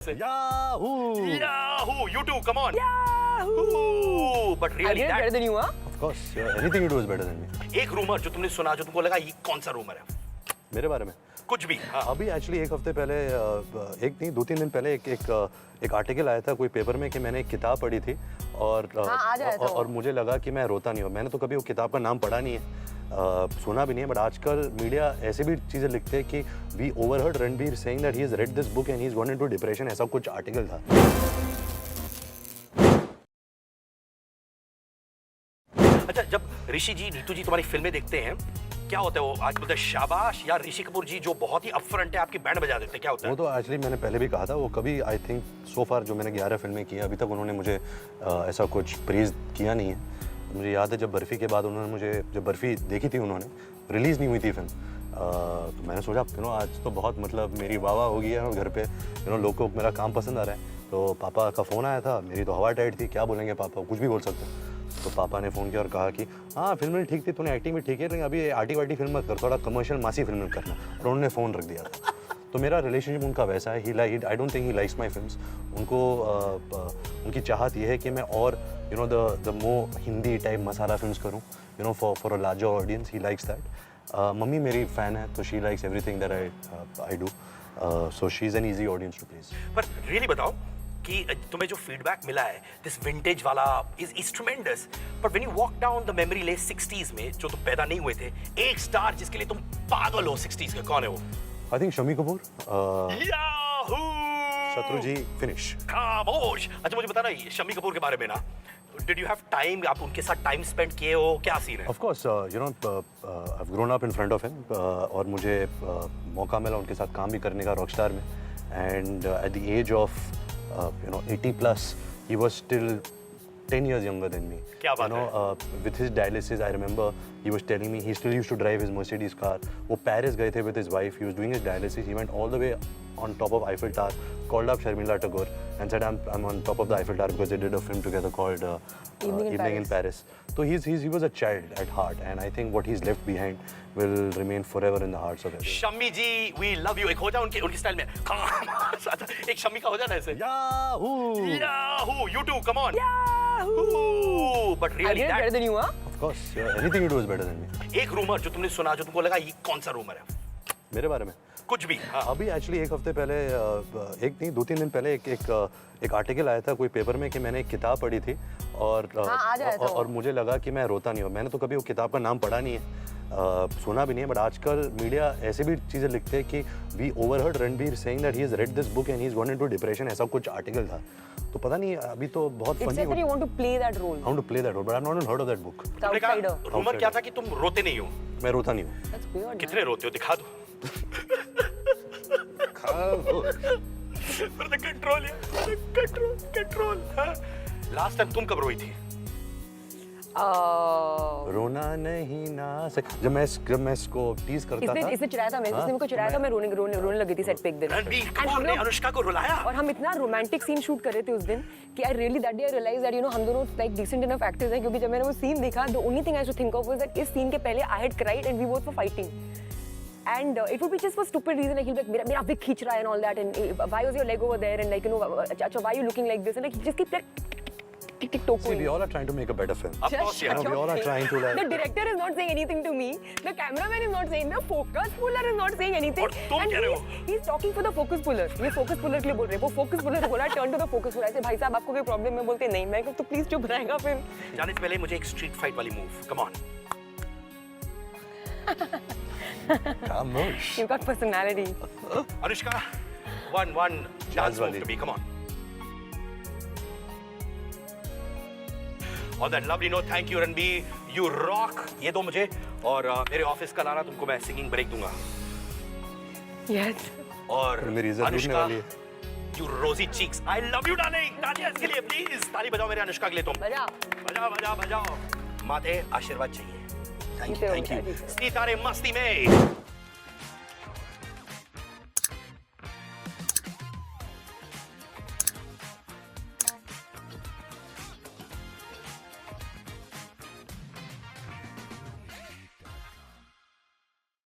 Yahoo! Yahoo! You too, come on. Yahoo! But I really, did it better than you, huh? Of course, yeah, anything you do is better than me. एक rumour जो तुमने सुना जो तुमको लगा ये कौन सा रूमर है? मेरे बारे में कुछ भी. हाँ. अभी एक्चुअली एक हफ्ते पहले एक नहीं 2-3 दिन पहले एक आर्टिकल आया था कोई पेपर में कि मैंने एक किताब पढ़ी थी और और मुझे लगा कि मैं रोता नहीं हूँ. मैंने तो कभी वो किताब का नाम पढ़ा नहीं है, सुना भी नहीं है, बट आजकल मीडिया ऐसे भी चीज़ें लिखते हैं कि we overheard Ranbir saying that he has read this book and he is gone into depression. ऐसा कुछ आर्टिकल था. अच्छा, जब ऋषि जी नीतू जी तुम्हारी फिल्में देखते हैं क्या होता है वो आज बोलते हैं शाबाश, या ऋषि कपूर जी जो बहुत ही अपफ्रंट है आपकी बैंड बजा देते हैं, क्या होता है? वो तो एक्चुअली मैंने पहले भी कहा था, वो कभी आई थिंक सो फार जो मैंने 11 फिल्में की अभी तक उन्होंने मुझे ऐसा कुछ प्रेज किया नहीं है. मुझे याद है जब बर्फ़ी के बाद उन्होंने मुझे जब बर्फ़ी देखी थी उन्होंने रिलीज़ नहीं हुई थी फिल्म, तो मैंने सोचा आज तो बहुत मतलब मेरी वाह वाह होगी है घर पे लोग को मेरा काम पसंद आ रहा है. तो पापा का फ़ोन आया था, मेरी तो हवा टाइट थी, क्या बोलेंगे पापा, कुछ भी बोल सकते हैं. तो पापा ने फ़ोन किया और कहा कि हाँ फिल्म ठीक थी, तूने एक्टिंग भी ठीक है, लेकिन अभी आर्टी वार्टी फिल्म मत कर, थोड़ा कमर्शियल मासी फिल्म करना. और उन्होंने फ़ोन रख दिया था. तो मेरा रिलेशनशिप उनका वैसा है. I don't think he likes my films. उनको उनकी चाहत ये है कि मैं और the more Hindi type masala films करूँ for a larger audience. He likes that. Mummy मेरी फ़ैन है तो she likes everything that I do. So she is an easy audience to please. पर रियली बताओ कि तुम्हें जो फीडबैक मिला है दिस विंटेज वाला is tremendous, but when you walk down the memory lane 60s में जो तुम पैदा नहीं हुए थे, एक स्टार जिसके लिए तुम पागल हो 60s के, कौन है वो? I think Shammi Kapoor. Yahoo! Shatruji finish. खामोश. अच्छा मुझे बताना शम्मी कपूर के बारे में ना, डिड यू हैव टाइम, आप उनके साथ टाइम स्पेंड किए हो, क्या सीन है? Of course I've grown up in front of him और मुझे मौका मिला उनके साथ काम भी करने का रॉकस्टार में. And at the age of 80 plus he was still 10 years younger than me. क्या बात है? With his dialysis, I remember he was telling me he still used to drive his Mercedes car. वो पेरिस गए थे with his wife. He was doing his dialysis. He went all the way on top of Eiffel Tower, called up Sharmila Tagore and said, I'm on top of the Eiffel Tower because they did a film together called Evening in Paris. So he was a child at heart, and I think what he's left behind will remain forever in the hearts of everyone. Shammi ji, we love you. एक हो जाए उनकी style में. अच्छा, एक शम्मी का हो जाना ऐसे. Yahoo! Yahoo! You too, come on. Yahoo! But I really, did it better than you, huh? Of course, yeah, anything you do is better than me. एक रूमर जो तुमने सुना जो तुमको लगा ये कौन सा रूमर है? मेरे बारे में कुछ भी. हाँ. अभी एक्चुअली एक हफ्ते पहले एक नहीं 2-3 दिन पहले एक आर्टिकल आया था कोई पेपर में कि मैंने एक किताब पढ़ी थी और मुझे लगा कि मैं रोता नहीं हूँ. मैंने तो कभी वो किताब का नाम पढ़ा नहीं है, सुना भी नहीं है, बट आजकल मीडिया ऐसे भी चीज़ें लिखते हैं कि we overheard Ranbir saying that he has read this book and he is gone into depression. ऐसा कुछ आर्टिकल था. तो पता नहीं अभी तो बहुत It said that you want to play that role. I want to play that role, but I've not heard of that book. तुमने कहा रूमर क्या था कि तुम रोते नहीं हो? मैं रोता नहीं हूँ. That's weird. कितने रोते हो दिखा दो. For the control, control. Last time तुम कब रोई थी? रोना नहीं ना से जब मैं इसको टीज करता था. इसने चिढ़ाया था, मैं इसने मुझको चिढ़ाया था, मैं रोने लगी थी सेट पे एक दिन. रणबीर कपूर ने अनुष्का को रुलाया. और हम इतना रोमांटिक सीन शूट कर रहे थे उस दिन कि I really that day I realise that हम दोनों लाइक डिसेंट इनफ एक्टर्स हैं, क्योंकि जब मैंने वो सीन देखा the only thing I should think of was that इस सीन के पहले I had cried and we both were fighting. And it would be just for stupid reason, like he'll be like, मेरा wig खींच रहा है and all that, and why was your leg over there, and like अच्छा why are you looking like this, and like he just keep like tick toking. See, we all are trying to make a better film. Of course, yeah. We all are trying to like. The director is not saying anything to me. The cameraman is not saying. The focus puller is not saying anything. और तुम कह रहे हो? He's talking for the focus puller. ये focus puller के लिए बोल रहे हैं. वो focus puller बोला turn to the focus puller. ऐसे भाई साहब आपको कोई प्रॉब्लम है? बोलते नहीं. मैं तो प्लीज चुप रहेगा फिर. जाने से पहले मुझे एक स्ट्रीट फाइट वाली move. Come on. Kamosh. You've got personality. Anushka, one dance move to me. Come on. On that lovely note, thank you Ranbir. You rock. ये दो मुझे और मेरे ऑफिस का लाना, तुमको मैं सिंगिंग ब्रेक दूंगा. Yes. और मेरी इज्जत लूटने वाली है. You rosy cheeks. I love you darling. तालियां इसके लिए प्लीज. ताली बजाओ मेरे अनुष्का के लिए तुम. बजाओ. माथे आशीर्वाद चाहिए. Thank you. सितारे मस्ती में.